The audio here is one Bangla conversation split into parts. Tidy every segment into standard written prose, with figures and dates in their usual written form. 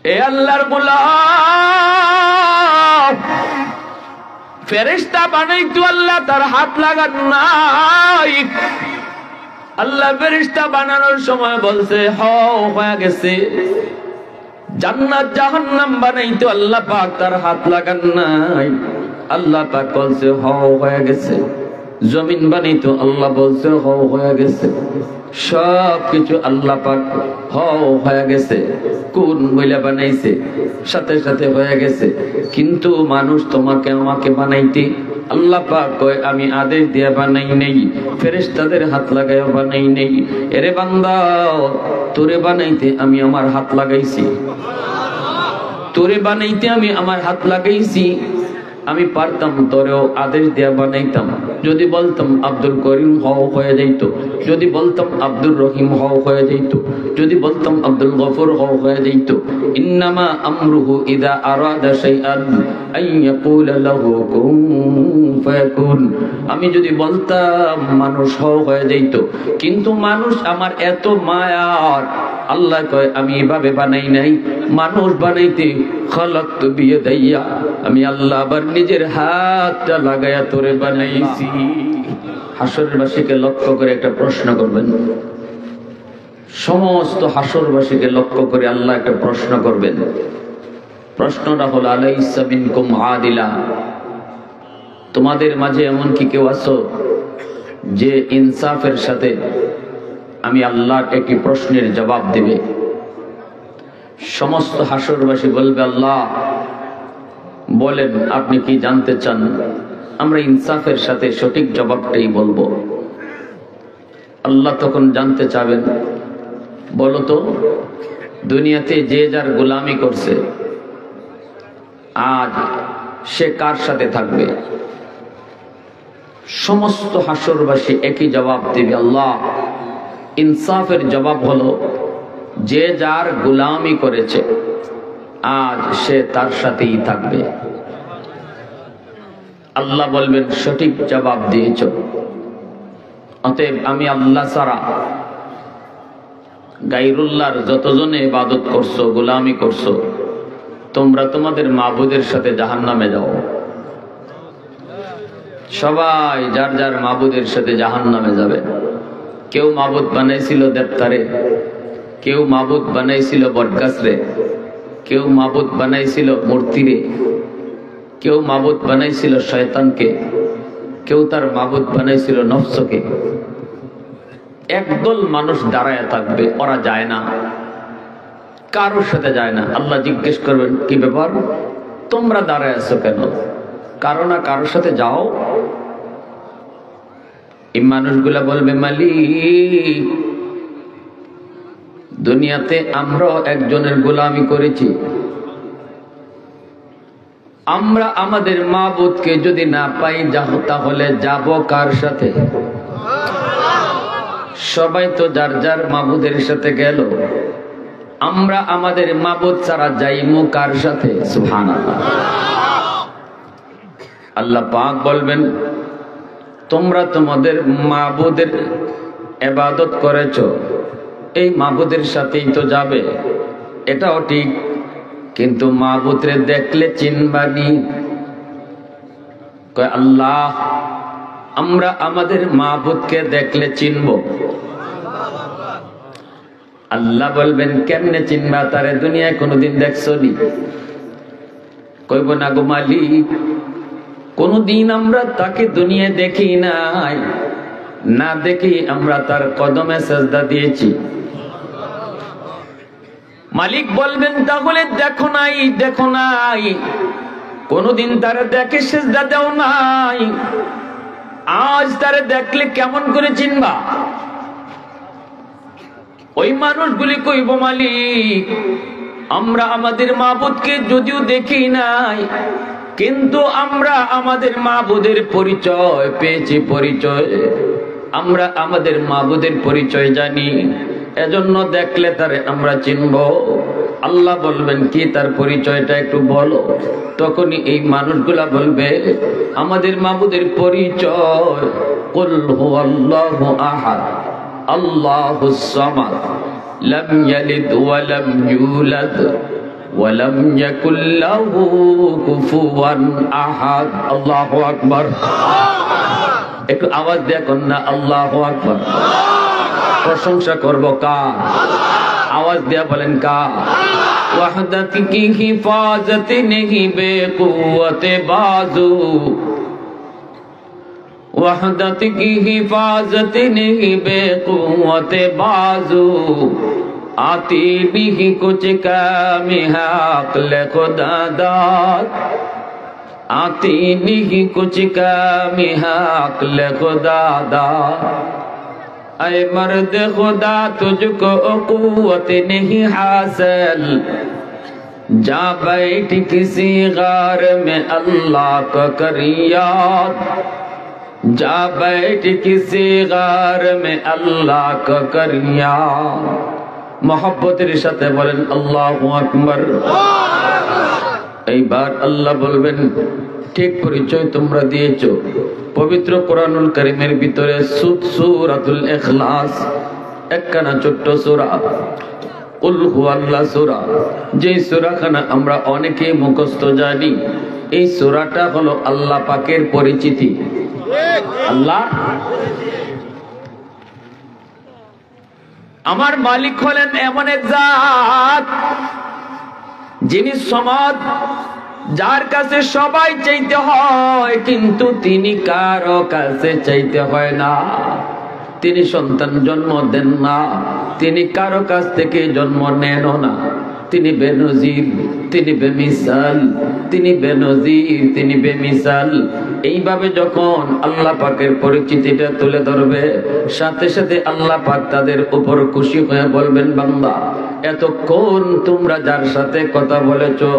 এ আল্লাহর গোলাম, ফেরেশতা বানাইতো আল্লাহ তার হাত লাগান নাই। আল্লাহ ফেরেশতা বানানোর সময় বলছে হয়ে গেছে। জান্নাত জাহান্নাম বানাইতো আল্লাহ পাক তার হাত লাগান নাই। আল্লাহ পাক বলছে হয়ে গেছে। জমিন বানাইতো আল্লাহ বলছে হয়ে গেছে। সব কিছু আল্লাহ পাক হয়ে গেছে। কোন বইলা বানাইছে, সাথে সাথে হয়ে গেছে। কিন্তু মানুষ তোমাকে আমাকে বানাইতে আল্লাহ পাক কয় আমি আদেশ দিয়ে বানাই নেই, ফেরেশতাদের হাত লাগায় বানাই নেই। এরে বান্দা, তোরে বানাইতে আমি আমার হাত লাগাইছি, তোরে বানাইতে আমি আমার হাত লাগাইছি। আমি পারতাম তোরেও আদেশ দিয়া বানাইতাম। যদি বলতাম আব্দুল করিম হয়ে যাইত, যদি বলতাম আব্দুর রহিম হয়ে যাইত, যদি বলতাম আব্দুল গফুর হয়ে যাইত। ইন্নামা আমরুহু ইযা আরাদা শাইআন আন ইয়াকুলা লাহু কুন ফায়াকুন। আমি যদি বলতাম মানুষ হয়ে যাইত, কিন্তু মানুষ আমার এত মায়ার, আল্লাহ কয় আমি এভাবে বানাই নাই। মানুষ বানাইতে খালাকতু বিয়াদাইয়া, আমি আল্লাহ আবার নিজের হাতটা লাগায়া তোরে বানাইছি। হাসরবাসীকে লক্ষ্য করে একটা প্রশ্ন করবেন, সমস্ত হাসরবাসীকে লক্ষ্য করে আল্লাহ একটা প্রশ্ন করবেন। প্রশ্নটা হলো আলাইসা মিনকুম আদিলা, তোমাদের মাঝে এমন কি কেউ আছো যে ইনসাফের সাথে আমি আল্লাহকে একটি প্রশ্নের জবাব দেবে? সমস্ত হাসরবাসী বলবে আল্লাহ বলেন আপনি কি জানতে চান? আমরা ইনসাফের সাথে সঠিক জবাবটাই বলবো। আল্লাহ তখন জানতে চাবেন, বলো তো দুনিয়াতে যে যার গোলামি করছে আজ সে কার সাথে থাকবে? সমস্ত হাসরবাসী একই জবাব দেবে আল্লাহ ইনসাফের জবাব হলো যে যার গোলামি করেছে আজ সে তার সাথেই থাকবে। আল্লাহ বলবেন সঠিক জবাব দিয়েছ। অতএব আমি আল্লাহ ছাড়া গায়রুল্লাহর যতজনে ইবাদত করছো, গোলামি করছো, তোমরা তোমাদের মাবুদের সাথে জাহান্নামে যাও। সবাই যার যার মাবুদের সাথে জাহান্নামে যাবে। কেউ মাবুদ বানাইছিল দেবতারে, কেউ মাবুদ বানাইছিল বটগাছরে, কেউ মাবুদ বানাইছিল মূর্তিরে, কেউ মাবুদ বানাইছিল শয়তানকে, কেউ তার মাবুদ বানাইছিল নফসকে। একদল মানুষ দাঁড়ায় থাকবে, ওরা যায় না, কারোর সাথে যায় না। আল্লাহ জিজ্ঞেস করবেন কি ব্যাপার, তোমরা দাঁড়ায় আছো কেন? কারো না কারোর সাথে যাও। এই মানুষগুলা বলবে মালিক দুনিয়াতে আমরা একজনের গোলামি করেছি, আমরা আমাদের মাবুদকে যদি না পাই তাহলে যাব কার সাথে? সবাই তো যার যার মাবুদের সাথে গেল, আমরা আমাদের মাবুদ ছাড়া যাইমু কার সাথে? সুবহানাল্লাহ। আল্লাহ পাক বলবেন তোমরা তোমাদের মাবুদের ইবাদত করেছো, এই মাবুদের সাথেই তো যাবে, এটাও ঠিক, কিন্তু মাবুদরে দেখলে চিনবানি। কয় আল্লাহ আমরা আমাদের মাবুদকে দেখলে চিনব। আল্লাহ বলবেন কেমনে চিনবা তারে? দুনিয়ায় কোনোদিন দেখছো নি? কইব না গো মালিক, কোনদিন আমরা তাকে দুনিয়ায় দেখি নাই, না দেখি আমরা তার কদমে সেজদা দিয়েছি। মালিক বলবেন তাহলে দেখো নাই, দেখো নাই, কোনদিন তারে দেখে সেজদা দাও নাই, আজ তারে দেখলে কেমন করে চিনবা? ওই মানুষগুলি কইব মালিক আমরা আমাদের মাবুদকে যদিও দেখি নাই, কিন্তু আমরা আমাদের মাবুদের পরিচয় পেয়েছি, পরিচয় আমরা আমাদের মাবুদের পরিচয় জানি, এজন্য দেখলে তারে আমরা চিনব। আল্লাহ বলবেন কি তার পরিচয়টা একটু বলো। তখনই এই মানুষগুলা বলবে আমাদের মাবুদের পরিচয় কুল হুয়াল্লাহু আহাদ আল্লাহুস সামাদ লাম ইয়ালিদ ওয়া লাম ইউলাদ ওয়ালাম ইয়াকুল লাহু কুফুয়ান আহাদ। আল্লাহু আকবার। একটু আওয়াজ দিয়ে কোন না আল্লাহু আকবার। প্রশংসা করব কার? আওয়াজ দিয়া বলেন কার? ওয়াহদাত কি হিফাজত নেহি বেকুওয়াতে বাজু, वहदत की हिफाजत नहीं बेकुवत बाजू, आती भी कुछ काम है अक्ल खुदा दाद, आती नहीं कुछ काम है अक्ल खुदा दाद। ऐ मर्द खुदा तुझको कुव्वत नहीं हासिल, जा बैठ किसी गार में अल्लाह का कर याद, जा बैठ किसी गार में अल्लाह का कर याद। मोहब्बतेर साथे बोलेन अल्लाहु আকবার। এইবার আল্লাহ বলবেন ঠিক পরিচয় তোমরা দিয়েছো। পবিত্র কোরআনুল কারীমের ভিতরে সূরাতুল ইখলাস একখানা ছোট্ট সূরা, কুল হুয়াল্লাহ সূরা, যে সূরাখানা আমরা অনেকেই মুখস্থ জানি। এই সূরাটা হলো আল্লাহ পাকের পরিচিতি। আল্লাহ আমার মালিক হলেন এমন এক জাত যিনি সমদ, যার কাছে সবাই চাইতে হয় কিন্তু তিনি কারো কাছে চাইতে হয় না। তিনি সন্তান জন্ম দেন না, তিনি কারো কাছ থেকে জন্ম নেনও না। তিনি বেনজির, তিনি বেমিসাল, তিনি বেনজির, তিনি বেমিসাল। এইভাবে যখন আল্লাহ পাকের পরিচিতিটা তুলে ধরবে, সাথে সাথে আল্লাহ পাক তাদের উপর খুশি হয়ে বলবেন, বান্দা এতক্ষণ তোমরা যার সাথে কথা বলেছো,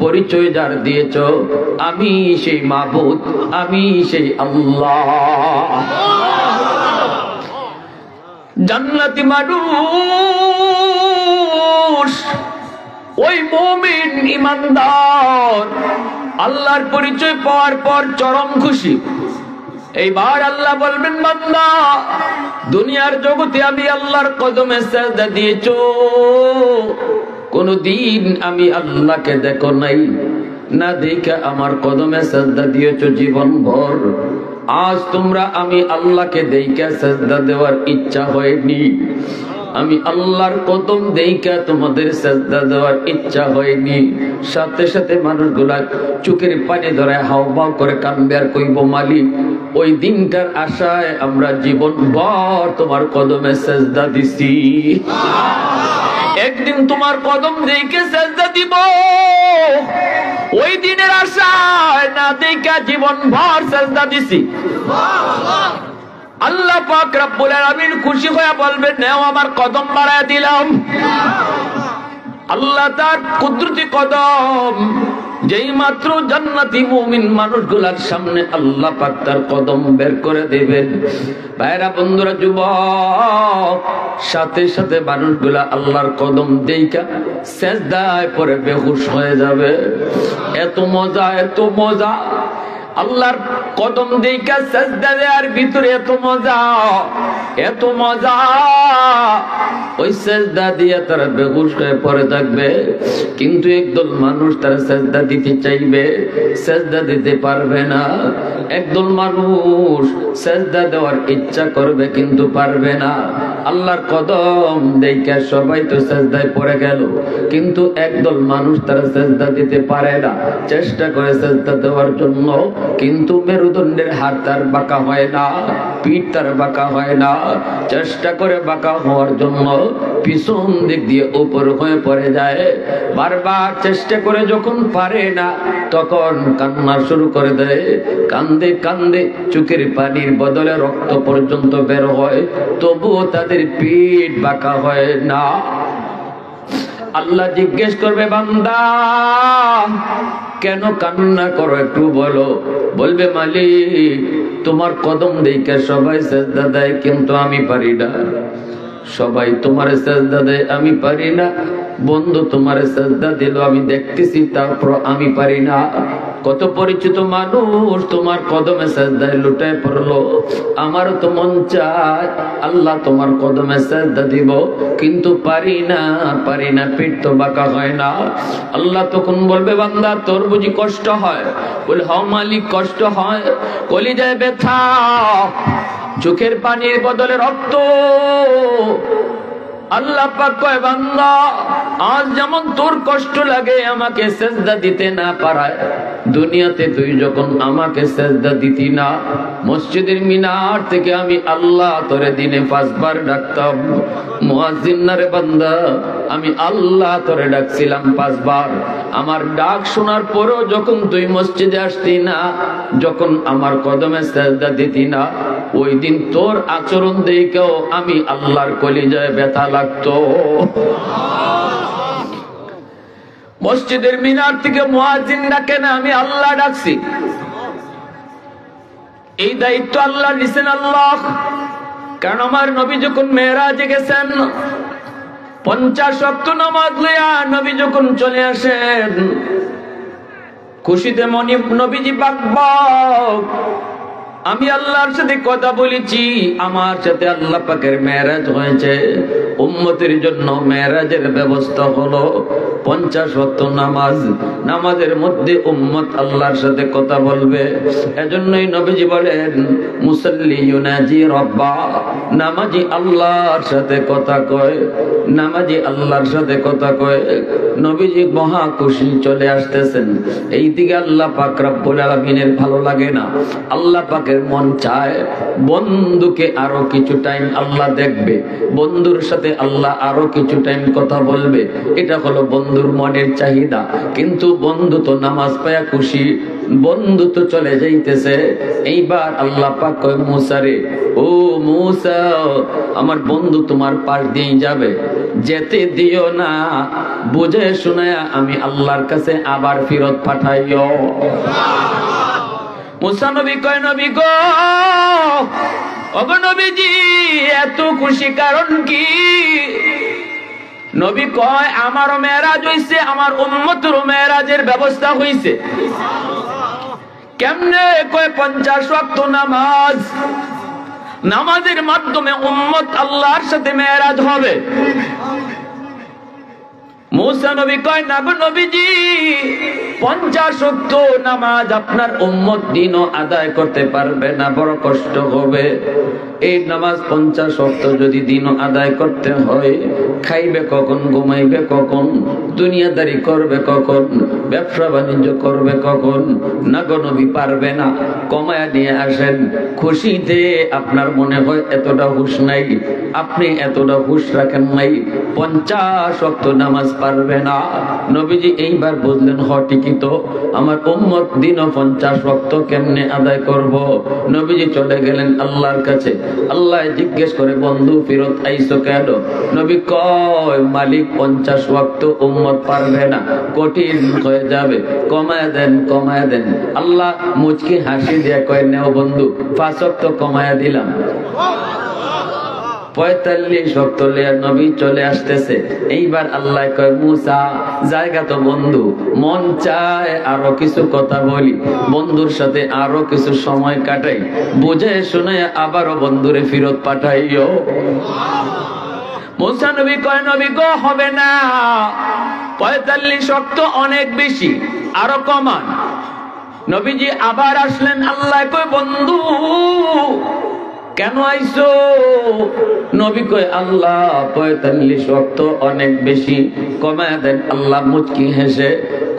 পরিচয় যার দিয়েছো, আমি সেই মাবুদ, আমি সেই আল্লাহ। জান্নাতি মানুষ ওই মুমিন ইমানদার আল্লাহর পরিচয় পাওয়ার পর চরম খুশি। এইবার আল্লাহ বলবেন, বান্দা দুনিয়ার জগতে আমি আল্লাহর কদমে সিজদা দিয়েছো, কোনদিন আমি আল্লাহকে দেখো নাই, না দেখে আমার কদমে সিজদা দিয়েছো জীবন ভর। আজ তোমরা আমি আল্লাহকে দেখে সিজদা দেওয়ার ইচ্ছা হয়নি, আমি আল্লাহর কদম দেইকা তোমাদের সিজদা দেওয়ার ইচ্ছা হয়নি। সাথে সাথে মানুষগুলা চোখের পানি ধরে হাওমাও করে কান্দে আর কইব, মালিক ওই দিনটার আশায় আমরা জীবন ভর তোমার কদমে সিজদা দিছি, একদিন তোমার কদম দেইকে সিজদা দিব। ওই দিনের আশায় না দেইকা জীবন ভর সিজদা দিছি। আল্লাহ পাক রব্বুল আলামিন খুশি হয়ে বলবেন, নাও আমার কদম বাড়ায় দিলাম। আল্লাহ তার কুদরতি কদম যেই মাত্র জান্নাতি মুমিন মানুষগুলার সামনে আল্লাহ পাক তার কদম বের করে দেবেন। ভাইরা বন্ধুরা যুবক, সাথে সাথে মানুষগুলা আল্লাহর কদম দেইকা সিজদায় পড়ে বেহুশ হয়ে যাবে। এত মজা, এত মজা আল্লাহর কদম দেইকা সিজদা দেওয়ার ভিতরে, এত মজা, এত মজা। ওই সিজদা দিয়ে তারা বেহুশ হয়ে পড়ে থাকবে, কিন্তু একদল মানুষ তারা সিজদা দিতে চাইবে, সিজদা দিতে পারবে না। একদল মানুষ সিজদা দেওয়ার ইচ্ছা করবে কিন্তু পারবে না। আল্লাহর কদম দেইকা সবাই তো সিজদায় পড়ে গেল, কিন্তু একদল মানুষ তারা সিজদা দিতে পারে না। চেষ্টা করে সিজদা দেওয়ার জন্য, কিন্তু মেরুদণ্ডের হাত তার বাঁকা হয় না, পিঠ তার বাঁকা হয় না। চেষ্টা করে বাঁকা হওয়ার জন্য পিছন দিক দিয়ে উপর হয়ে পড়ে যায়। বারবার চেষ্টা করে যখন পারে না, তখন কান্না শুরু করে দেয়। কান্দে কান্দে চোখের পানির বদলে রক্ত পর্যন্ত বের হয়, তবুও তাদের পিঠ বাঁকা হয় না। আল্লাহ জিজ্ঞেস করবে, বান্দা কেন কান্না করো একটু বলো। বলবে, মালিক তোমার কদম দেখে সবাই সিজদা দেয় কিন্তু আমি পারি না। সবাই তোমার সাজদা দেয়, আমি পারি না। বন্ধু তোমার সাজদা দিল, আমি দেখতেছি, তারপর আমি পারি না। কত পরিচিত মানুষ তোমার কদমে সাজদায় লুটায় পড়লো, আমারও তো মন চায় আল্লাহ তোমার কদমে সাজদা দিব, কিন্তু পারি না, পেট তো বাঁকা হয় না। আল্লাহ তখন বলবে, বান্দা তোর বুঝি কষ্ট হয়? বলে, হ মালিক, কষ্ট হয়, কলিজায় ব্যথা, চোখের পানির বদলে রক্ত। আল্লাহ পাক কয়, বান্দা আজ যেমন তোর কষ্ট লাগে আমাকে সেজদা দিতে না পারায়, দুনিয়াতে তুই যখন আমাকে সেজদা দিতি না, মসজিদের মিনার থেকে আমি আল্লাহ তোরে দিনে 5 বার ডাকতাম। মুয়াজ্জিন না রে বান্দা, আমি আল্লাহ তোরে ডাকছিলাম 5 বার। আমার ডাক শোনার পরেও যখন তুই মসজিদে আসতি না, যখন আমার কদমে সেজদা দিতি না, ওই দিন তোর আচরণ দেখেও আমি আল্লাহর কলিজায় ব্যথা লাগতো। মসজিদের মিনার থেকে মুয়াজ্জিন ডাকে না, আমি আল্লাহ ডাকছি। এই দায়িত্ব আল্লাহ নিছেন আল্লাহ। কারণ আমার নবী যখন মেরাজে গেছেন, 50 ওয়াক্ত নামাজ লইয়া নবী যখন চলে আসেন, খুশিতে মনে নবীজি বাকবাক, আমি আল্লাহর সাথে কথা বলেছি, আমার সাথে আল্লাহ পাকের মেরাজ হয়েছে, উম্মতের জন্য মেরাজের ব্যবস্থা হলো 50 ওয়াক্ত নামাজ। নামাজের মধ্যে উম্মত আল্লাহর সাথে কথা বলবে। এজন্যই নবীজি বলেন, মুসাল্লি ইউনাজি রব্বা, নামাজি আল্লাহর সাথে কথা কয়, নামাজি আল্লাহর সাথে কথা কয়। নবীজি মহা খুশি, চলে আসতেছেন। এইদিকে আল্লাহ পাক রব্বুল আলামিনের ভালো লাগে না, আল্লাহ পাকের মন চায় বন্ধুকে আরো কিছু টাইম আল্লাহ দেখবে, বন্ধুর সাথে আল্লাহ আরো কিছু টাইম কথা বলবে। এটা হলো বন্ধুর মনের চাহিদা। কিন্তু বন্ধু তো নামাজ পায়া খুশি, বন্ধু তো চলে যাইতেছে। এইবার আল্লাহ পাক কয়, মুসা রে, ও মুসা, আমার বন্ধু তোমার পাশ দিয়ে যাবে, যেতে দিও না, বুঝে শুনে আমি আল্লাহর কাছে আবার ফেরত পাঠাইও। মুসা নবী কয়, নবী গো, ওগো নবীজি, এত খুশি কারণ কি? নবী কয়, আমারও মেরাজ হইছে, আমার উম্মতেরও মেরাজের ব্যবস্থা হইছে। কেমনে? কয় 50 ওয়াক্ত নামাজ, নামাজের মাধ্যমে উম্মত আল্লাহর সাথে মেরাজ হবে। মুসা নবী কয়, না গো নবীজি, 50 ওয়াক্ত নামাজ আপনার উম্মত দিনও আদায় করতে পারবে না, বড় কষ্ট হবে। এই নামাজ 50 ওয়াক্ত যদি দিনও আদায় করতে হয়, খাইবে কখন, ঘুমাইবে কখন, দুনিয়াদারি করবে কখন, ব্যবসা বাণিজ্য করবে কখন? না গো নবী, পারবে না, কমায়া নিয়ে আসেন। খুশিতে আপনার মনে হয় এতটা হুঁশ নাই, আপনি এতটা হুঁশ রাখেন নাই, 50 ওয়াক্ত নামাজ পারবে না। নবীজি এইবার বুঝলেন, হ ঠিকই তো, আমার উম্মত দিনও 50 ওয়াক্ত কেমনে আদায় করব? নবীজি চলে গেলেন আল্লাহর কাছে। আল্লাহ জিজ্ঞেস করে, বন্ধু ফেরত আইছো কেন? নবী কয়, মালিক 50 ওয়াক্ত উম্মত পারবে না, কঠিন হয়ে যাবে, কমায় দেন, কমায় দেন। আল্লাহ মুচকি হাসি দিয়ে কয়, নেও বন্ধু, 5 ওয়াক্ত কমায়া দিলাম। 45 ওয়াক্ত নবী চলে আসতেছে। এইবার আল্লাহ কয়, মুসা, জায়গা তো বন্ধু, মন চায় আরো কিছু কথা বলি, বন্ধুর সাথে আরো কিছু সময় কাটাই, বুঝে শুনে আবারও বন্ধুরে ফেরত পাঠাইও। মুসা নবী কয়, নবী গো, হবে না, 45 ওয়াক্ত অনেক বেশি, আরো কমান। নবীজি আবার আসলেন। আল্লাহ কয়, বন্ধু কেন আইছো? নবী কয়, আল্লাহ 45 ওয়াক্ত অনেক বেশি, কমায় দেন। আল্লাহ মুচকি হেসে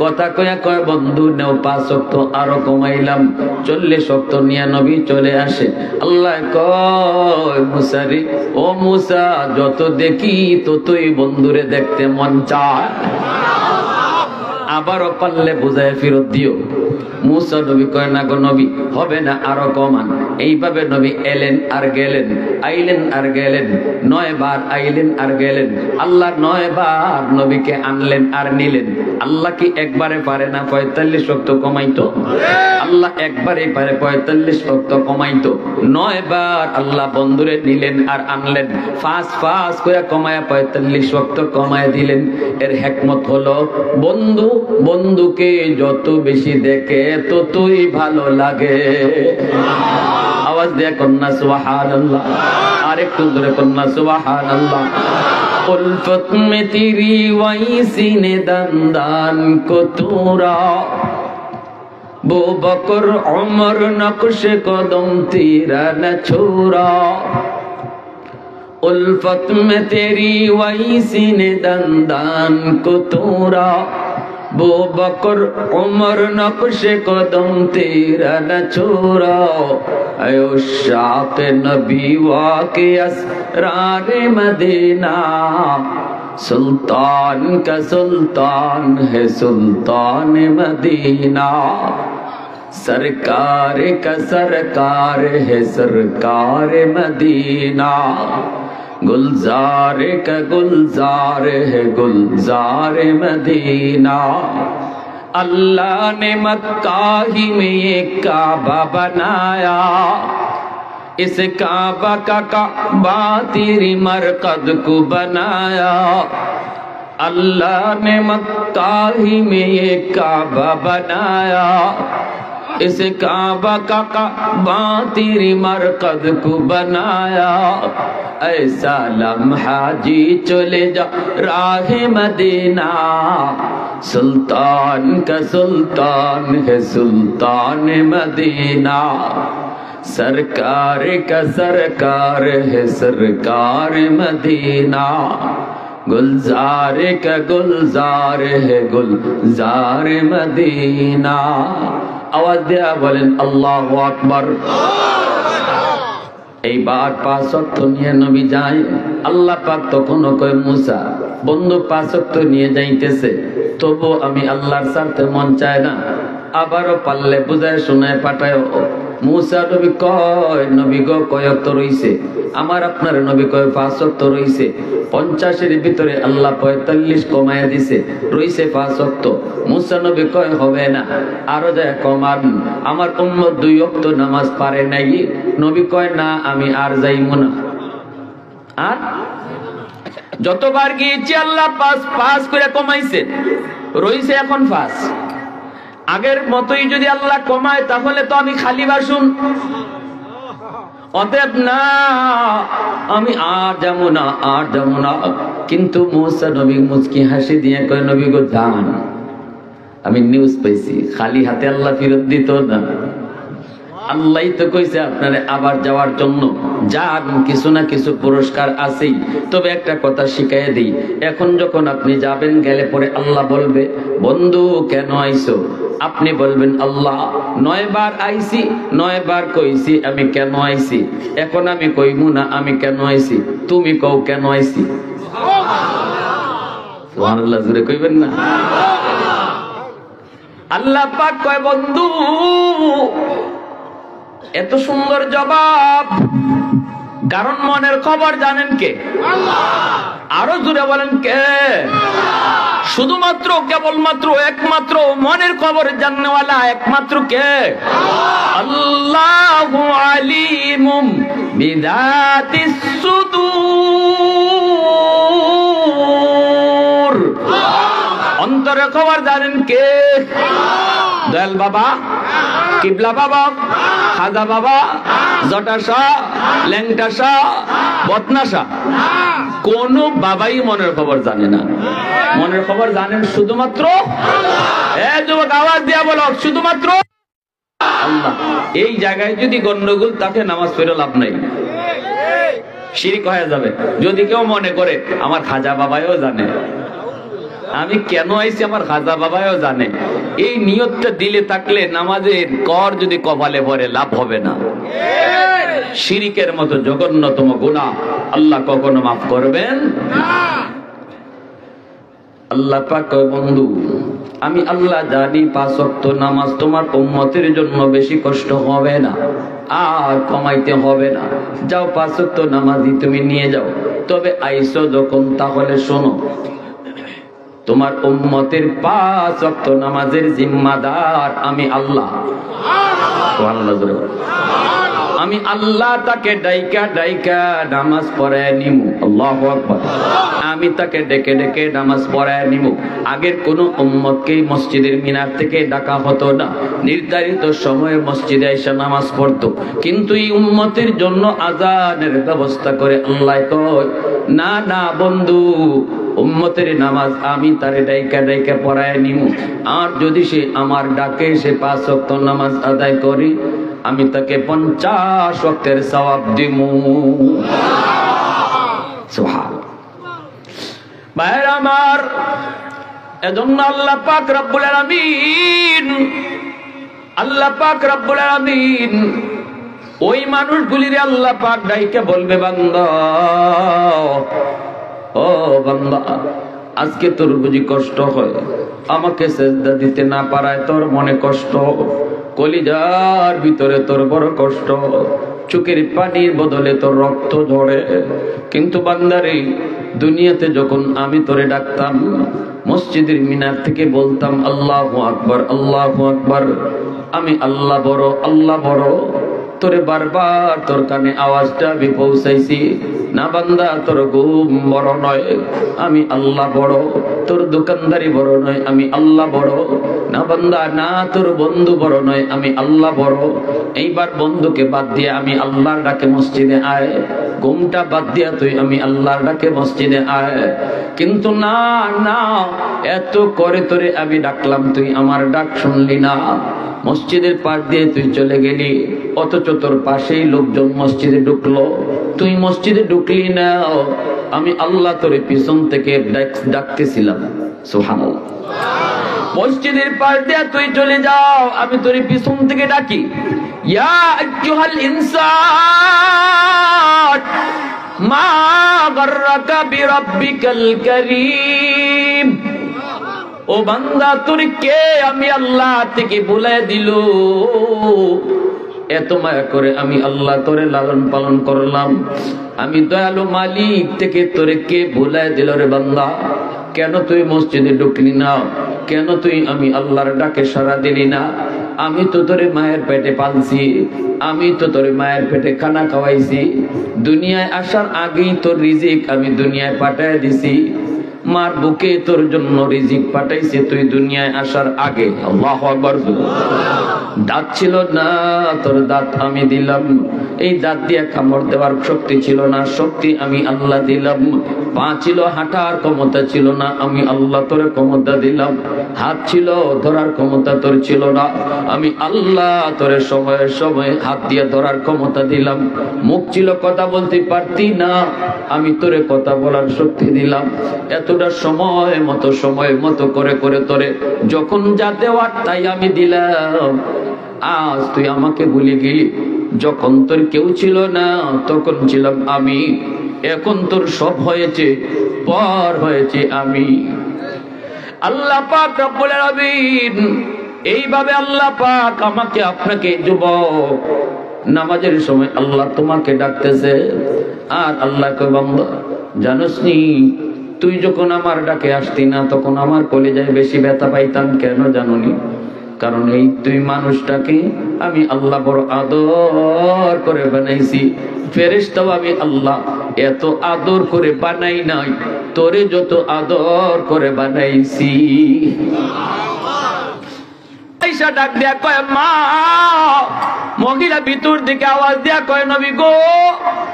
কথা কয়া কয়, বন্ধু নেও 5 ওয়াক্ত আরো কমাইলাম, 40 ওয়াক্ত নিয়ে নবী চলে আসে। আল্লাহ কয়, মুসা রে, ও মুসা, যত দেখি ততই বন্ধুরে দেখতে মন চায়, আবারও পারলে বুঝায় ফেরত দিও। মুসা নবী কয়, না গো নবী, হবে না, আরো কমান। এইভাবে নবী এলেন আর গেলেন, আইলেন আর গেলেন, 9 বার আইলেন আর গেলেন। আল্লাহ 9 বার নবীকে আনলেন আর নিলেন। আল্লাহ কি একবারে পারে না 45 ওয়াক্ত কমাইতো? আল্লাহ একবারে পারে 45 ওয়াক্ত কমাইতো। 9 বার আল্লাহ বন্ধুরে নিলেন আর আনলেন, ফাঁস করে কমায়া 45 ওয়াক্ত কমায় দিলেন। এর হিকমত হলো বন্ধু বন্ধুকে যত বেশি দেখে ততই ভালো লাগে। আওয়াজ দিয়ে কন্যা সুবহানাল্লাহ, আরেকটু জোরে কন্যা সুবহানাল্লাহ। उल्फत में तेरी वही सीने दंदान को तूरा, बो बकर उमर नक्श कदम तेरा न छोड़ा। उल्फत में तेरी वही सीने दंदान को तूरा, बो बकर उमर नक्श कदम तेरा न छोड़ा। अयो शाक़ नबी वाक़े असरारे मदीना, सुल्तान का सुल्तान है सुल्तान मदीना। सरकार का सरकार है सरकार मदीना, गुलजार का गुलजार है गुलजार मदीना। अल्लाह ने मक्का ही में ये काबा बनाया, इस काबा का काबा तेरी मरकद को बनाया। अल्लाह ने मक्का ही में ये काबा बनाया, इस काबा का काबा तेरी मरकद को बनाया। ऐसा लम्हा जी चले जा राह मदीना, सुल्तान का सुल्तान है सुल्तान मदीना। सरकार का सरकार है सरकार मदीना, गुलजार का गुलजार है गुलजार मदीना। आवाज दिया बोलें अल्लाहु আকবার। এইবার 5 ওয়াক্ত নিয়ে নবী যায়। আল্লাহ পাক তখন কয় মুসা বন্ধু 5 ওয়াক্ত নিয়ে যাইতেছে, তবু আমি আল্লাহর সাথে মন চায় না, আবারও পারলে বুঝায় শোনায় পাঠায়। মুসা নবী কয় নবী গো কয় ওয়াক্ত রইছে? আমার আপনার নবী কয় 5 ওয়াক্ত রইছে। 50-এর ভিতরে আল্লাহ 45 কমায়া দিছে, রইছে 5 ওয়াক্ত। মুসা নবী কয় হবে না, আরো যায় কমান, আমার উম্মত 2 ওয়াক্ত নামাজ পারে নাই। নবী কয় না আমি আর যাইমু না। আর যতবার গিয়েছি আল্লাহ 5 করে কমাইছে, রইছে এখন 5। আগের মতোই যদি আল্লাহ কমায় তাহলে তো আমি খালি বাসুন। অতএব না আমি আর যাবো না, আর যাবো না। কিন্তু মুসা নবী মুচকি হাসি দিয়ে কয় নবী গো যান, আমি নিউজ পাইছি খালি হাতে আল্লাহ ফেরত দিত না। আল্লাহ তো কইছে আপনারে আবার যাওয়ার জন্য, যান, কিছু না কিছু পুরস্কার আছেই। তবে একটা কথা শিখাইয়া দিই, এখন যখন আপনি যাবেন, গেলে পরে আল্লাহ বলবে বন্ধু কেন আইছো? আপনি বলবেন আল্লাহ 9 বার আইছি, 9 বার কইছি আমি কেন আইছি। এখন আমি কইমু না আমি কেন আইছি, তুমি কও কেন আইছি। সুবহানাল্লাহ জোরে কইবেন না? আল্লাহ পাক কয় বন্ধু এত সুন্দর জবাব, কারণ মনের খবর জানেন কে? আল্লাহ। আরো জোরে বলেন কে? শুধুমাত্র কেবলমাত্র একমাত্র মনের খবর জাননেওয়ালা একমাত্র কে? আল্লাহু আলিমুম বিযাতিস সুদূর। অন্তরের খবর জানেন কে? দয়াল বাবা, কিবলা বাবা, খাজা বাবা, জটা শাহ, ল্যাংটা শাহ, বদনা শাহ, কোন বাবাই মনের খবর জানে না। মনের খবর জানেন শুধুমাত্র যুবক, আওয়াজ দিয়া বলো শুধুমাত্র আল্লাহ। এই জায়গায় যদি গন্ডগোল তাকে নামাজ পড়ে লাভ নাই, শিরক হয়ে যাবে। যদি কেউ মনে করে আমার খাজা বাবাও জানে, আমি কেন আইছি আমার খাজা বাবাও জানে, এই নিয়তটা দিলে থাকলে নামাজের কর যদি কপালে পড়ে লাভ হবে না। শিরকের মতো জঘন্যতম গুনাহ আল্লাহ কখনো মাফ করবেন না। আল্লাহ পাক কয় বন্ধু আমি আল্লাহ জানি 5 ওয়াক্ত নামাজ তোমার উম্মতের জন্য বেশি কষ্ট হবে না, আর কমাইতে হবে না। যাও 5 ওয়াক্ত নামাজই তুমি নিয়ে যাও। তবে আইসো যখন তাহলে শোনো, তোমার উম্মতের 5 ওয়াক্ত নামাজের জিম্মাদার আমি আল্লাহ। সুবহানাল্লাহ জোরে বলো। আমি আল্লাহ তাকে ডাইকা ডাইকা নামাজ পড়ায় নিমু। আল্লাহু আকবার। আমি তাকে ডেকে ডেকে নামাজ পড়ায় নিমু। আগের কোন উম্মতকে মসজিদের মিনার থেকে ডাকা হতো না, নির্ধারিত সময়ে মসজিদে এসে নামাজ পড়তো। কিন্তু এই উম্মতের জন্য আযানের ব্যবস্থা করে আল্লাহ কয় না না বন্ধু, উম্মতের নামাজ আমি তারে ডাইকা ডাইকা পড়ায় নিমু। আর যদি সে আমার ডাকে সে 5 ওয়াক্ত নামাজ আদায় করে, আমি তাকে 50 ওয়াক্তের সওয়াব দিমু। সুবহানাল্লাহ। ভাইরা আমার, এজন্য আল্লাহ পাক রব্বুল আলামিন ওই মানুষগুলির আল্লাহ পাক ডাইকে বলবে বান্দা, ও বান্দা আজকে তোর বুঝি কষ্ট হয়, আমাকে সিজদা দিতে না পারায় তোর মনে কষ্ট, কলিজার ভিতরে তোর বড় কষ্ট, চোখের পানির বদলে তোর রক্ত ঝরে। কিন্তু বান্দারে, দুনিয়াতে যখন আমি তোরে ডাকতাম, মসজিদের মিনার থেকে বলতাম আল্লাহু আকবার আল্লাহু আকবার, আমি আল্লাহ বড় আল্লাহ বড়, তোরে বারবার তোর কানে আওয়াজটা আমি পৌঁছাইছি না বান্দা, তোর ঘুম বড় নয়, আমি আল্লাহ বড়, তোর দোকানদারি বড় নয়, আমি আল্লাহ বড়, না বান্দা না, তোর বন্ধু বড় নয়, আমি আল্লাহ বড়। এইবার বন্ধুকে বাদ দিয়ে আমি আল্লাহর ডাকে মসজিদে আয়, ঘুমটা বাদ দিয়া তুই আমি আল্লাহর ডাকে মসজিদে আয়। কিন্তু না না, এত করে তোরে আমি ডাকলাম, তুই আমার ডাক শুনলি না, মসজিদের পাশ দিয়ে তুই চলে গেলি, অথচ তোর পাশেই লোকজন মসজিদে ঢুকলো, তুই মসজিদে ঢুকলি না, আমি আল্লাহ তোরে পিছন থেকে ডাকতেছিলাম। সুবহানাল্লাহ। মসজিদের পাশ দিয়ে তুই চলে যাও, আমি তোরে পিছন থেকে ডাকি, ইয়া আইয়ুহাল ইনসান মা গাররাকা বিরাব্বিকাল কারীম। ও বান্দা, তোর কে আমি আল্লাহ থেকে ভুলাই দিল, এত মায়া করে আমি আল্লাহ তোরে লালন পালন করলাম, আমি দয়ালু মালিক থেকে তোরে কে ভুলাই দিল রে বান্দা? কেন তুই মসজিদে ঢুকলি না? কেন তুই আমি আল্লাহর ডাকে সাড়া দিলি না? আমি তো তোরে মায়ের পেটে পালছি, আমি তো তোরে মায়ের পেটে খানা খাওয়াইছি, দুনিয়ায় আসার আগেই তোর রিজিক আমি দুনিয়ায় পাঠায় দিছি, মার বুকে তোর জন্য রিজিক পাঠাইছে তুই দুনিয়ায় আসার আগে। আল্লাহু আকবার। দাঁত ছিল না, তোর দাঁত আমি দিলাম, এই দাঁত দিয়ে কামড় দেওয়ার শক্তি ছিল না, শক্তি আমি আল্লাহ দিলাম। পা ছিল, হাঁটার ক্ষমতা ছিল না, আমি আল্লাহ তোর ক্ষমতা দিলাম। হাত ছিল, ধরার ক্ষমতা তোর ছিল না, আমি আল্লাহ তোর সময়ে সময়ে হাত দিয়ে ধরার ক্ষমতা দিলাম। মুখ ছিল, কথা বলতে পারতি না, আমি তোরে কথা বলার শক্তি দিলাম। এতটা সময় মতো করে করে তোরে যখন যা দেওয়ার তাই আমি দিলাম। আজ তুই আমাকে ভুলে গেলি, যখন তোর কেউ ছিল না তখন ছিলাম আমি, এখন তোর সব হয়েছে, পর হয়েছে আমি। আল্লাহ পাক রব্বুল আলামিন এইভাবে আল্লাহ পাক আমাকে আপনাকে যুবক নামাজের সময় আল্লাহ তোমাকে ডাকতেছে, আর আল্লাহ কয় বান্দা জানোস নি তুই যখন আমার ডাকে আসতি না তখন আমার কলিজায় বেশি ব্যথা পাইতাম, কেন জানোনি? কারণ এই তুই মানুষটাকে আমি আল্লাহ বড় আদর করে বানাইছি। ফেরেশতাও আমি আল্লাহ এত আদর করে বানাই নাই, তোরে যত আদর করে বানাইছি। আয়েশা ডাক দিয়া কয় মা, মহিলা ভিতর দিকে আওয়াজ দিয়া কয় নবী গো,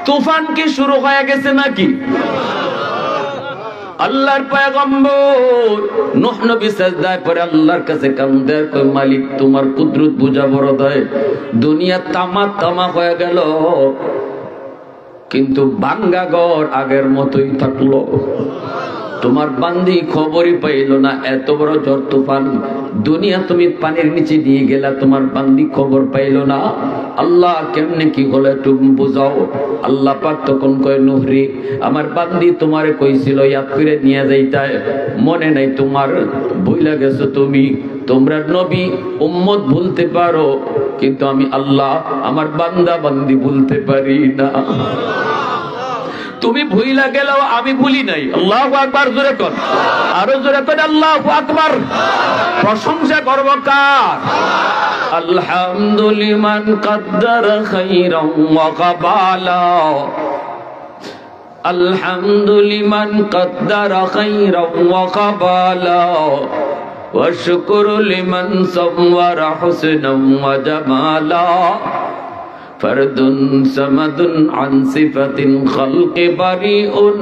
তুফান কি শুরু হয়ে গেছে নাকি? আল্লাহর পয়গম্বর নূহ নবী সিজদায় পড়ে আল্লাহর কাছে কান্দে, কয় মালিক তোমার কুদরত বুঝা বড় দয়, দুনিয়া তামা তামা হয়ে গেল কিন্তু ভাঙ্গা ঘর আগের মতোই থাকলো। তোমার বান্দি খবরই পাইল না, এত বড় ঝড় তুফান দুনিয়া তুমি পানির নিচে নিয়ে গেলা, তোমার বান্দি খবর পাইল না। আল্লাহ কেমনে কি হলো একটু বুঝাও। আল্লাহ পাক তখন কয় নূহ রে, আমার বান্দি তোমারে কইছিল ইয়াদ করে নিয়ে যাইতায়, মনে নাই তোমার, ভুইলা গেছো তুমি। তোমরা নবী উম্মত ভুলতে পারো, কিন্তু আমি আল্লাহ আমার বান্দা বান্দি ভুলতে পারি না। তুমি ভুইলা গেলেও আমি ভুলি নাই। আল্লাহু আকবার, জোরে কর, আরো জোরে কর আল্লাহু আকবার। প্রশংসা করব কার? আলহামদুলিমান কদ্দার খাইরান ওয়া কাবালা, আলহামদুলিমান কদ্দার খাইরান ওয়া কাবালা, ওয়া শুকরু লিমান সাওয়ারা হুসনান ওয়া জামালা, ফরদুন সামাদুন আন সিফাতিন খালকি বারিউন,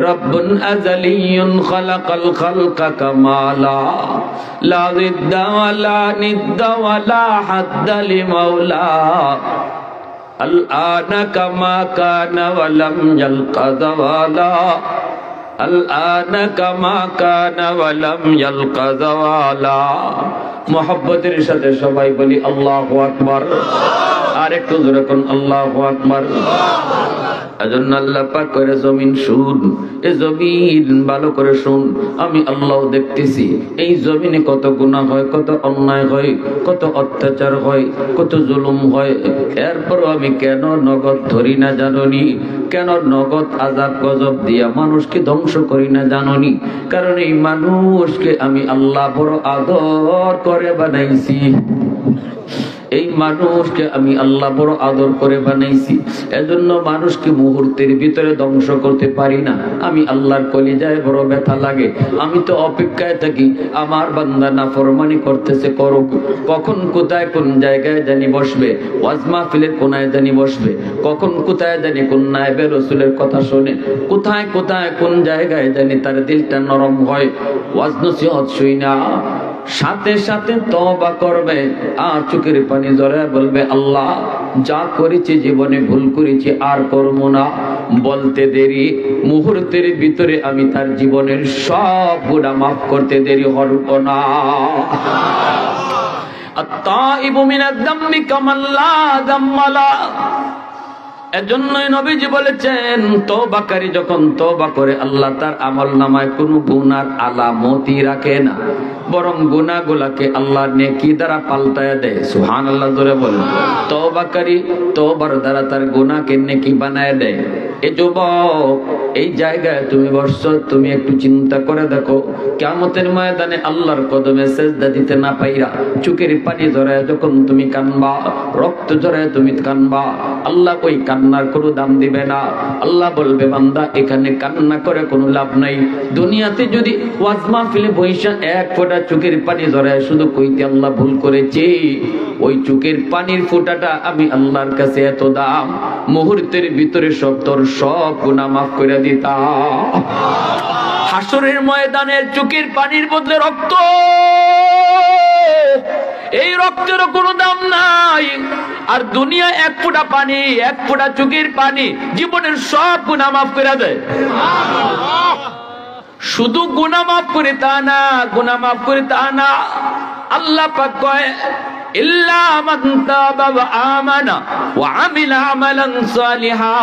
রব্বুন আযালিয়্যুন খালাকাল খালকা কামালা, লা জিদ্দা ওয়ালা নিদ্দা ওয়ালা হাদ্দা লিমাওলা, আল আনা কামা কানা ওয়া লাম ইয়ালকা যাওয়ালা, আল আনা কামা কানা ওয়া লাম ইয়ালকা যাওয়ালা। মুহাব্বতের সাথে সবাই বলি আল্লাহু আকবার। আর একটু জোরে কোন আল্লাহু আকবার। এজন্য আল্লাহ পাক করে জমিন শুন, এই জমিন ভালো করে শুন, আমি আল্লাহ দেখতেছি এই জমিনে কত গুনাহ হয়, কত অন্যায় হয়, কত অত্যাচার হয়, কত জুলুম হয়। এরপরও আমি কেন নগদ ধরি না জাননি? কেন নগদ আযাব গজব দিয়া মানুষকে ধ্বংস করি না জাননি? কারণ এই মানুষকে আমি আল্লাহ বড় আদর করে বানাইছি। এই মানুষকে আমি আল্লাহ বড় আদর করে বানাইছি। এজন্য মানুষকে মুহূর্তের ভিতরে ধ্বংস করতে পারি না। আমি আল্লাহর কলিজায় বড় ব্যথা লাগে। আমি তো অপেক্ষায় থাকি আমার বান্দা নাফরমানি করতেছে, করুক। কখন কোথায় কোন জায়গায় জানি বসবে, ওয়াজ মাহফিলের কোনায় জানি বসবে, কখন কোথায় জানি কোন নায়েবে রাসূলের কথা শুনে, কোথায় কোথায় কোন জায়গায় জানি তার দিলটা নরম হয়। ওয়াজ নসিহত শুইনা সাথে সাথে তওবা করবে, আর চোখের পানি ঝরায় বলবে আল্লাহ যা করেছি জীবনে ভুল করেছি আর করব না। বলতে দেরি, মুহূর্তের ভিতরে আমি তার জীবনের সব গুনাহ মাফ করতে দেরি হব না। আত-তাইবু মিনাদ যামবি কামান লা যাম্বা লা। এজন্যই নবীজি বলেছেন তওবাকারী যখন তওবা করে আল্লাহ তার আমলনামায় কোনো গুনার আলামতই রাখে না, বরং গুনাহগুলোকে আল্লাহ নেকি দ্বারা পাল্টায়া দেয়। সুবহানাল্লাহ জোরে বলেন। তওবাকারী তওবার দ্বারা তার গুনাহকে নেকি বানায় দেয়। এ যুবক, এই জায়গায় তুমি বসছো, তুমি একটু চিন্তা করে দেখো, কিয়ামতের ময়দানে আল্লাহর কদমে সিজদা দিতে না পাইরা চোখের পানি ঝরায় যখন তুমি কানবা, রক্ত ঝরায় তুমি কানবা, আল্লাহ ওই কান্নার কোনো দাম দিবে না। আল্লাহ বলবে বান্দা এখানে কান্না করে কোনো লাভ নাই। দুনিয়াতে যদি ওয়াজ মাহফিলে বইসা এক ফোঁটা চোখের পানি ঝরায় শুধু কইতে আল্লাহ ভুল করেছি, ওই চোখের পানির ফোঁটাটা আমি আল্লাহর কাছে এত দাম, মুহূর্তের ভিতরে সব গুনাহ মাফ করে দিতাম। হাসরের ময়দানের চোখের পানির বদলে রক্ত, এই রক্তেরও কোনো দাম নাই। আর দুনিয়া এক ফোঁটা পানি, এক ফোঁটা চোখের পানি জীবনের সব গুনাহ মাফ করে দেয়। শুধু গুনাহ মাফ করে তা না, গুনাহ মাফ করে তা না, আল্লাহ পাক কয় ইল্লা মান তাবা ওয়া আমানা ওয়া আমিলা আমালান সালিহা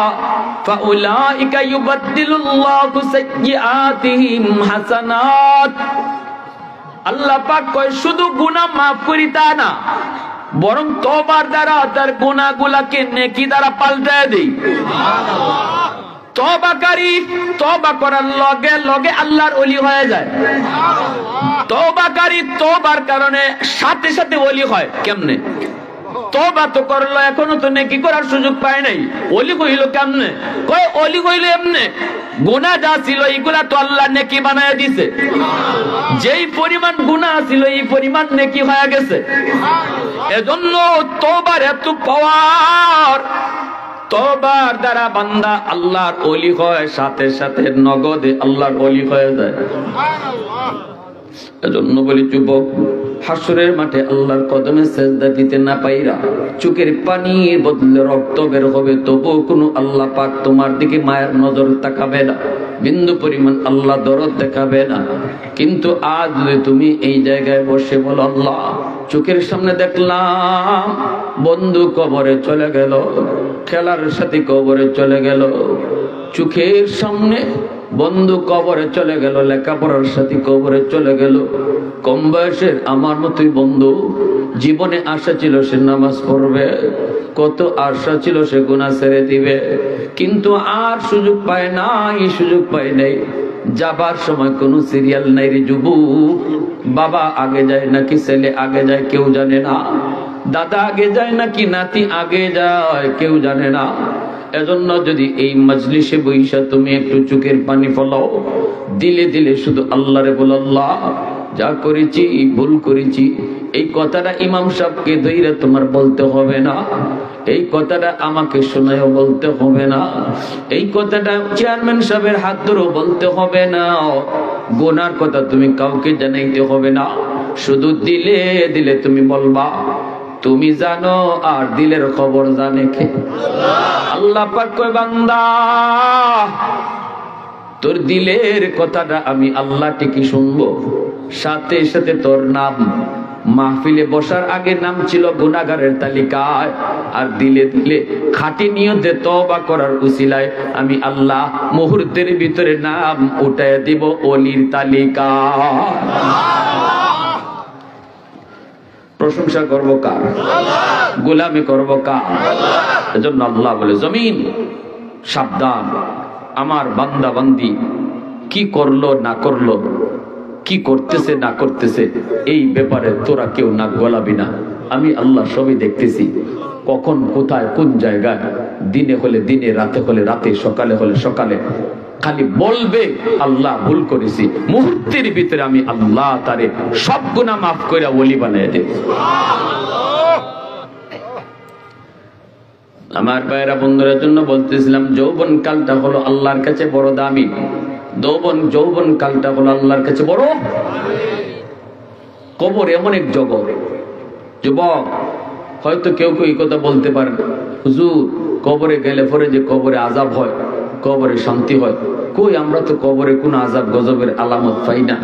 ফাউলাইকা ইউবাদদিলুল্লাহু সাইয়্যাতিহিম হাসানাত। আল্লাহ পাক কয় শুধু গুনাহ মাফ করি তা না, বরং তওবার দ্বারা তার গুনাহগুলোকে নেকি দ্বারা পাল্টায় দেই। তওবাকারী তওবা করার লগে লগে আল্লাহর ওলি হয়ে যায়। তওবাকারী তওবার কারণে সাথে সাথে ওলি হয়। কেমনে? তওবা তো করলো, এখনো তো নেকি করার সুযোগ পায় নাই, ওলি কইলো কেমনে? কয় ওলি কইলো এমনে, গুনাহ যা ছিল এইগুলা তো আল্লাহ নেকি বানায় দিয়েছে। যেই পরিমাণ গুনাহ ছিল এই পরিমাণ নেকি হয়ে গেছে। এজন্য তওবার এত পাওয়ার। তওবার দ্বারা বান্দা আল্লাহর ওলি হয়, সাথে সাথে নগদে আল্লাহর ওলি হয়ে যায়। সুবহানাল্লাহ। এজন্য বলি যুবক, হাসরের মাঠে আল্লাহর কদমে সেজদা দিতে না পাইরা চোখের পানির বদলে রক্ত বের হবে, তবুও কোনো আল্লাহ পাক তোমার দিকে মায়ের নজর তাকাবে না, বিন্দু পরিমাণ আল্লাহ দরদ দেখাবে না। কিন্তু আজ যদি তুমি এই জায়গায় বসে বলো, আল্লাহ চোখের সামনে দেখলাম বন্ধু কবরে চলে গেল, খেলার সাথে কবরে চলে গেল, চোখের সামনে বন্ধু কবরে চলে গেল, লেখাপড়ার সাথে কবরে চলে গেল, কম বয়সের আমার মতোই বন্ধু, জীবনে আশা ছিল সে নামাজ পড়বে, কত আশা ছিল সে গুনাহ ছেড়ে দিবে, কিন্তু আর সুযোগ পায় নাই, সুযোগ পায় নাই। যাবার সময় কোনো সিরিয়াল নাই রে যুবক, বাবা আগে যায় নাকি ছেলে আগে যায় কেউ জানে না, দাদা আগে যায় নাকি নাতি আগে যায় কেউ জানে না। এজন্য যদি এই মজলিসে বইসা তুমি একটু চোখের পানি ফলাও, দিলে দিলে শুধু আল্লাহরে বল, আল্লাহ যা করেছি ভুল করেছি, এই কথাটা ইমাম সাহেবকে ধইরা তোমার বলতে হবে না, এই কথাটা আমাকে শোনায়ও বলতে হবে না, এই কথাটা চেয়ারম্যান সাহেবের হাত ধরেও বলতে হবে না, গুনার কথা তুমি কাউকে জানাইতে হবে না, শুধু দিলে দিলে তুমি বলবা তুমি জানো, আর দিলের খবর জানে কে? আল্লাহ পাক কয় বান্দা তোর দিলের কথাটা আমি আল্লাহ ঠিকই শুনবো, সাথে সাথে তোর নাম মাহফিলে বসার আগে নাম ছিল গুনাহগারের তালিকায়, আর দিলে দিলে খাঁটি নিয়তে তওবা করার উসিলায় আমি আল্লাহ মুহূর্তের ভিতরে নাম উঠায় দিব ওলির তালিকা। প্রশংসা করব কার? গোলামি করব কার? এজন্য আল্লাহ বলে, জমিন সাবধান, আমার বান্দা বান্দি কি করলো না করলো, কি করতেছে না করতেছে, এই ব্যাপারে তোরা কেউ না গলাবি না, আমি আল্লাহ সবই দেখতেছি, কখন কোথায় কোন জায়গায়, দিনে হলে দিনে, রাতে হলে রাতে, সকালে হলে সকালে, খালি বলবে আল্লাহ ভুল করেছি, মুহূর্তের ভিতরে আমি আল্লাহ তারে সব গুনাহ মাফ করে ওলি বানিয়ে দেব। আমার ভাইরা বন্ধুদের জন্য বলতেছিলাম, যৌবন কালটা হলো আল্লাহর কাছে বড় দামি, যৌবন কালটা হলো আল্লাহর কাছে বড়। কবর এমন এক জগৎ, যুবক হয়তো কেউ কেউ এই কথা বলতে পারেন, হুজুর কবরে গেলে পরে যে কবরে আযাব হয়, কবরে শান্তি হয়, কই আমরা তো কবরে কোনো আযাব গজবের আলামত পাই না।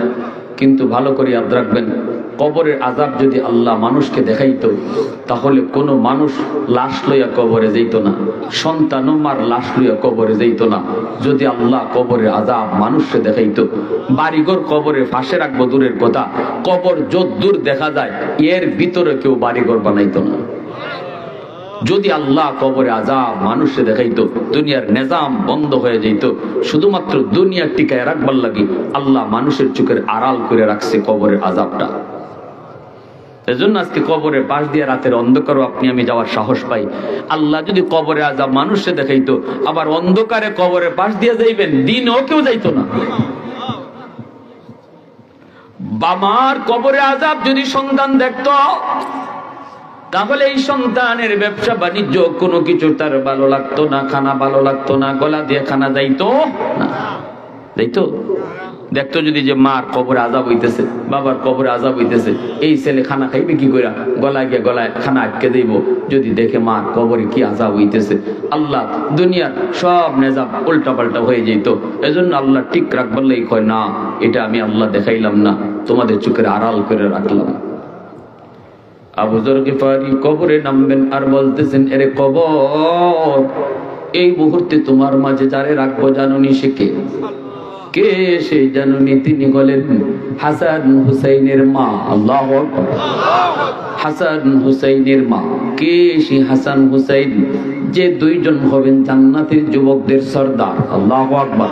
কিন্তু ভালো করে ইয়াদ রাখবেন, কবরের আযাব যদি আল্লাহ মানুষকে দেখাইতো, তাহলে কোনো মানুষ লাশ লইয়া কবরে যেত না, সন্তানও মার লাশ লইয়া কবরে যেত না। যদি আল্লাহ কবরের আযাব মানুষকে দেখাইতো, বাড়িঘর কবরে ফাঁসে রাখবো দূরের কথা, কবর যদ্দূর দেখা যায় এর ভিতরে কেউ বাড়িঘর বানাইতো না। যদি আল্লাহ কবরে আযাব মানুষে দেখাইতো, দুনিয়ার নিজাম বন্ধ হয়ে যেত, শুধুমাত্র দুনিয়ার টিকায় রাখবার লাগি আল্লাহ মানুষের চোখের আড়াল করে রাখছে কবরের আযাবটা। এজন্য আজকে কবরের পাশ দিয়ে রাতের অন্ধকারও আপনি আমি যাওয়ার সাহস পাই। আল্লাহ যদি কবরে আযাব মানুষে দেখাইতো, আবার অন্ধকারে কবরের পাশ দিয়ে যাইবেন, দিনও কেউ যাইতো না। বামার কবরে আযাব যদি সন্তান দেখতো, তাহলে এই সন্তানের ব্যবসা বাণিজ্য কোনো কিছু তার ভালো লাগতো না, খানা ভালো লাগতো না, গলা দিয়ে খানা যাইতো না, যাইতো? দেখতো যদি যে মার কবরে আযাব হইতেছে, বাবার কবরে আযাব হইতেছে, এই ছেলে খানা খাইবে কি করে, গলায় গিয়ে গলায় খানা আটকে দেব, যদি দেখে মার কবরে কি আযাব হইতেছে, আল্লাহ দুনিয়ার সব নিজাম উল্টা পাল্টা হয়ে যেত। এজন্য আল্লাহ ঠিক রাখবার লাগি কয়, না এটা আমি আল্লাহ দেখাইলাম না, তোমাদের চোখের আড়াল করে রাখলাম। আবু যর গিফারি কবরে নামবেন আর বলতেছেন, এরে কবর, এই মুহূর্তে তোমার মাঝে যারে রাখবো জানুনি সে কে? কে সেই জানুনি? তিনি হলেন হাসান হুসাইনের মা। আল্লাহু আকবার। হাসান হুসাইনের মা। কে সেই হাসান হুসাইন? যে দুইজন হবেন জান্নাতের যুবকদের সর্দার। আল্লাহু আকবার।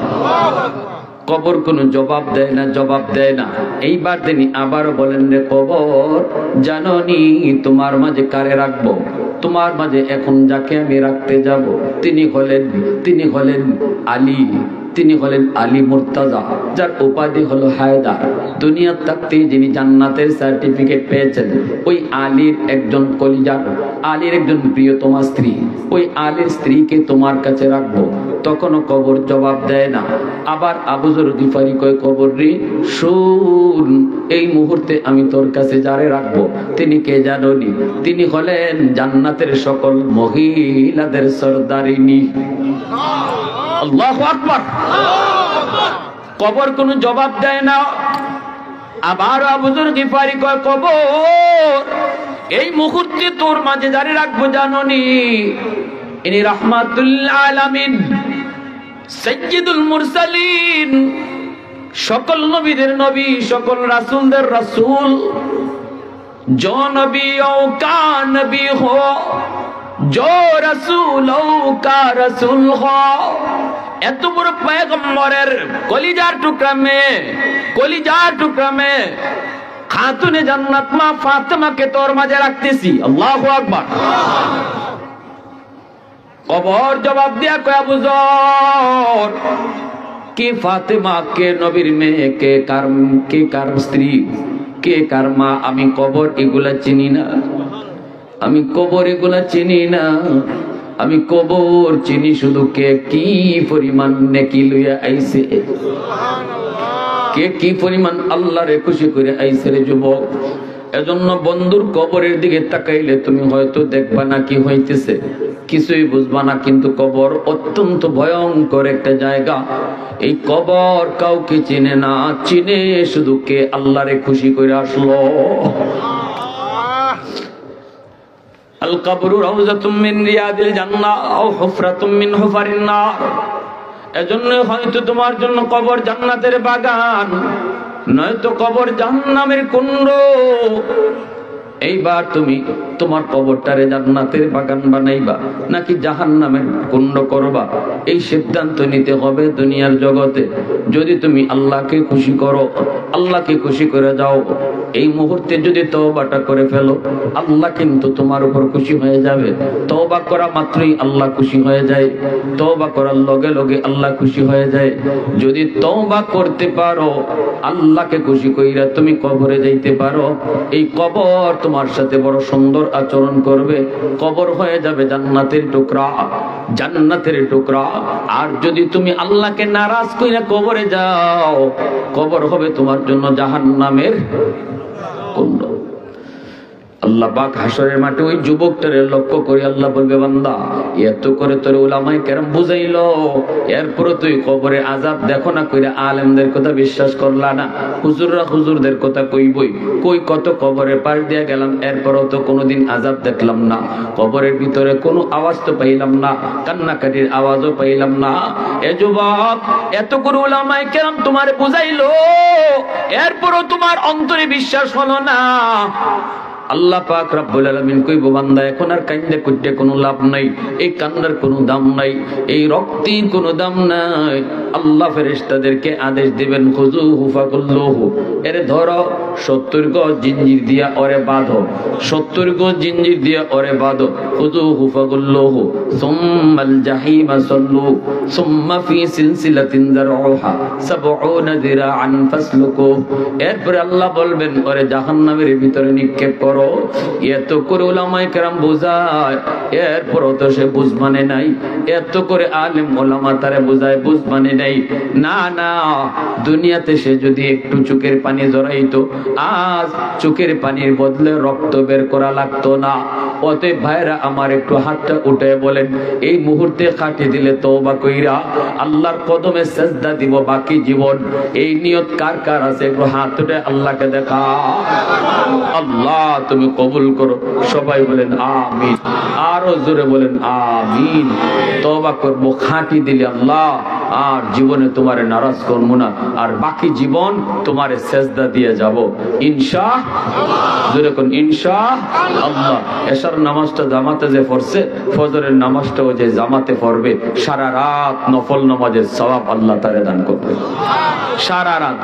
কবর কোনো জবাব দেয় না, জবাব দেয় না। এইবার তিনি আবারও বলেন, রে কবর, জানোনি তোমার মাঝে কারে রাখবো? তোমার মাঝে এখন যাকে আমি রাখতে যাব তিনি হলেন আলী। তিনি হলেন আলী মুর্তাজা, যার উপাধি হলো হায়দার। দুনিয়ার থাকতেই যিনি জান্নাতের সার্টিফিকেট পেয়েছেন, ওই আলীর একজন কলিজার, আলীর একজন প্রিয়তমা স্ত্রী, ওই আলীর স্ত্রীকে তোমার কাছে রাখবো। তখনও কবর জবাব দেয় না। আবার আবু যর গিফারি কয়, কবর রে শুন, এই মুহূর্তে আমি তোর কাছে যারে রাখবো তিনি কে জানোনি? তিনি হলেন জান্নাতের সকল মহিলাদের সরদারিনী। আল্লাহু আকবার। কবর কোনো জবাব দেয় না। আবার আবু যর গিফারি কয়, কবর এই মুহূর্তে তোর মাঝে যারে রাখবো জানোনি? ইনি রাহমাতুল আলামিন, সাইয়্যিদুল মুরসালিন, সকল নবীদের নবী, সকল রাসূলদের রাসূল। जो नबी का नबी हो, जो रसूल का रसूल हो। এত বড় পয়গম্বরের কলিজার টুকরা মে খাতুনে জান্নাত মা ফাতেমাকে তোর মাঝে রাখতেছি। আল্লাহু আকবার। কবর জবাব দিয়া কয়, আবু যর কে ফাতেমা, কে নবীর মেয়ে, কে কার স্ত্রী, কে কার মা? আমি কবর এগুলা চিনি না, আমি কবর এগুলা চিনি না। আমি কবর চিনি শুধু কে কি পরিমাণ নেকি লইয়া আইছে, কে কি পরিমাণ আল্লাহরে খুশি করে আইছে রে যুবক। এজন্য বন্ধুর কবরের দিকে তাকাইলে তুমি হয়তো দেখবা না কি হইতেছে, কিছুই বুঝবা না, কিন্তু কবর অত্যন্ত ভয়ঙ্কর একটা জায়গা। এই কবর কাউকে চিনে না, চিনে শুধু কে আল্লাহরে খুশি করে আসলো। আল কবরু রাউযাতুম মিন রিয়াদিল জান্নাহ আও হুফরাতুম মিন হুফারিন নার। এজন্য হয়তো তোমার জন্য কবর জান্নাতের বাগান, নয়তো কবর জাহান্নামের কুণ্ড। এইবার তুমি তোমার কবরটারে জান্নাতের বাগান বানাইবা নাকি জাহান্নামের কুণ্ড করবা, এই সিদ্ধান্ত নিতে হবে দুনিয়ার জগতে। যদি তুমি আল্লাহকে খুশি করো, আল্লাহকে খুশি করে যাও, এই মুহূর্তে যদি তওবাটা করে ফেলো, আল্লাহ কিন্তু তোমার উপর খুশি হয়ে যাবে। তওবা করা মাত্রই আল্লাহ খুশি হয়ে যায়, তওবা করার লগে লগে আল্লাহ খুশি হয়ে যায়। যদি তওবা করতে পারো, আল্লাহকে খুশি কইরা তুমি কবরে যাইতে পারো, এই কবর তোমার সাথে বড় সুন্দর আচরণ করবে, কবর হয়ে যাবে জান্নাতের টুকরা, জান্নাতের টুকরা। আর যদি তুমি আল্লাহকে নারাজ কইরা কবরে যাও, কবর হবে তোমার জন্য জাহান্নামের কুণ্ড। আল্লাহ পাক হাসরের মাঠে ওই যুবকটারে লক্ষ্য করে আল্লাহ বলবে, বান্দা এত করে তোর উলামায়ে কেরাম বুঝাইলো, এরপর তুই কবরে আযাব দেখো না কইরা আলেমদের কথা বিশ্বাস করলা না, হুজুররা হুজুরদের কথা কইবই, কই কত কবরের পাশ দিয়ে গেলাম, এরপরও তো কোনোদিন আযাব দেখলাম না, কবরের ভিতরে কোনো আওয়াজ তো পাইলাম না, কান্নাকাটির আওয়াজও পাইলাম না। এ যুবক, এত করে উলামায়ে কেরাম তোমারে বুঝাইলো, এরপরও তোমার অন্তরে বিশ্বাস হলো না। আল্লাহ পাক রব্বুল আলামিন কইবো, বান্দা এখন আর কান্দে কুটে কোনো লাভ নাই, এই কান্নার কোনো দাম নাই, এই রক্তের কোনো দাম নাই। আল্লাহ ফেরেশতাদেরকে আদেশ দিবেন, খুযুহু ফাকুল্লুহু, এরে ধরো 70 গজ জিঞ্জির দিয়া ওরে বাঁধো, 70 গজ জিঞ্জির দিয়া ওরে বাঁধো। খুযুহু ফাকুল্লুহু সুম্মাল জাহিমা সাল্লু সুম্মা ফি সিলসিলাতিন যারউহা 70 যিরাআন ফাসলুকু। এরপরে আল্লাহ বলবেন, ওরে জাহান্নামের ভিতরে নিক্ষেপ করো। এত করে উলামায়ে কেরাম বুঝায়, এরপরও তো সে বুঝ মানে নাই। এত করে আলেম ওলামা তারে বুঝায়, বুঝ মানে নাই। না না, দুনিয়াতে সে যদি একটু চোখের পানি জড়াইতো, আজ চোখের পানির বদলে রক্ত বের করা লাগতো না। অতএব ভাইরা আমার, একটু হাতটা উঠে বলেন, এই মুহূর্তে কাটি দিলে তওবা কইরা আল্লাহর কদমে সিজদা দিব বাকি জীবন, এই নিয়ত কার কার আছে? একটু হাত উঠে আল্লাহকে দেখা। আল্লাহ তুমি কবুল করো। সবাই বলেন আমিন, আরো জোরে বলেন আমিন। তওবা করব খাঁটি দিলে আল্লাহ, আর জীবনে তোমারে নারাজ করব না, আর বাকি জীবন তোমারে সিজদা দিয়ে যাব ইনশাআল্লাহ। জোরে কোন ইনশাআল্লাহ। এশার নামাজটা জামাতে যে পড়ছে, ফজরের নামাজটাও যে জামাতে পড়বে, সারা রাত নফল নামাজের সওয়াব আল্লাহ তারে দান করবে। সারা রাত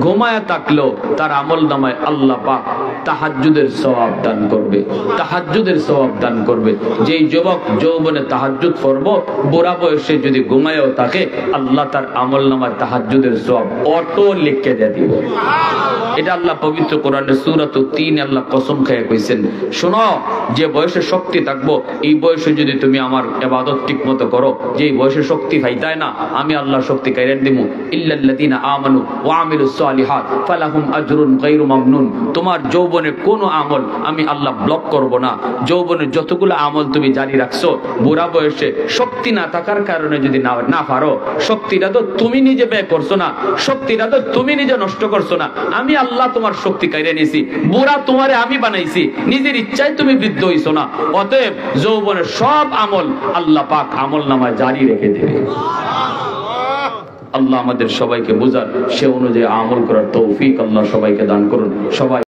ঘুমায়া থাকলেও তার আমলনামায় আল্লাহ পাক তাহাজ্জুদের সওয়াব দান করবে, তাহাজ্জুদের সওয়াব দান করবে। যেই যুবক যৌবনে তাহাজ্জুদ পড়ব, বুড়া বয়সে যদি ঘুম ঘুমায়ও থাকে, আল্লাহ তার আমলনামায় তাহাজ্জুদের সওয়াব অটো লিখে দিয়ে দিব। এটা আল্লাহ পবিত্র কোরআনের সূরা 3 আল্লাহ কসম খেয়ে কইছেন, শোনো যে বয়সে শক্তি থাকবো এই বয়সে যদি তুমি আমার ইবাদত ঠিকমতো করো, যে বয়সে শক্তি পাইতায় না আমি আল্লাহ শক্তি কাইরেন দিমু। ইল্লাল্লাযিনা আমানু ওয়া আমিলুস সালিহাত ফালাহুম আজরুন গায়রু মামনুন। তোমার যৌবনের কোনো আমল আমি আল্লাহ ব্লক করব না। যৌবনের যতগুলো আমল তুমি জারি রাখছো, বুড়া বয়সে শক্তি না থাকার কারণে যদি না পারো, শক্তিটা তো তুমি নিজে ব্যয় করছো না, শক্তিটা তো তুমি নিজে নষ্ট করছো না, আমি আল্লাহ তোমার শক্তি কাইরে নিয়েছি। বুড়া তোমারে আমি বানাইছি, নিজের ইচ্ছায় তুমি বৃদ্ধ হইছো না। অতএব যৌবনের সব আমল আল্লাহ পাক আমল নামায় জারি রেখে দেবে। আল্লাহ আমাদের সবাইকে বুঝান, সে অনুযায়ী আমল করার তৌফিক আল্লাহ সবাইকে দান করুন। সবাই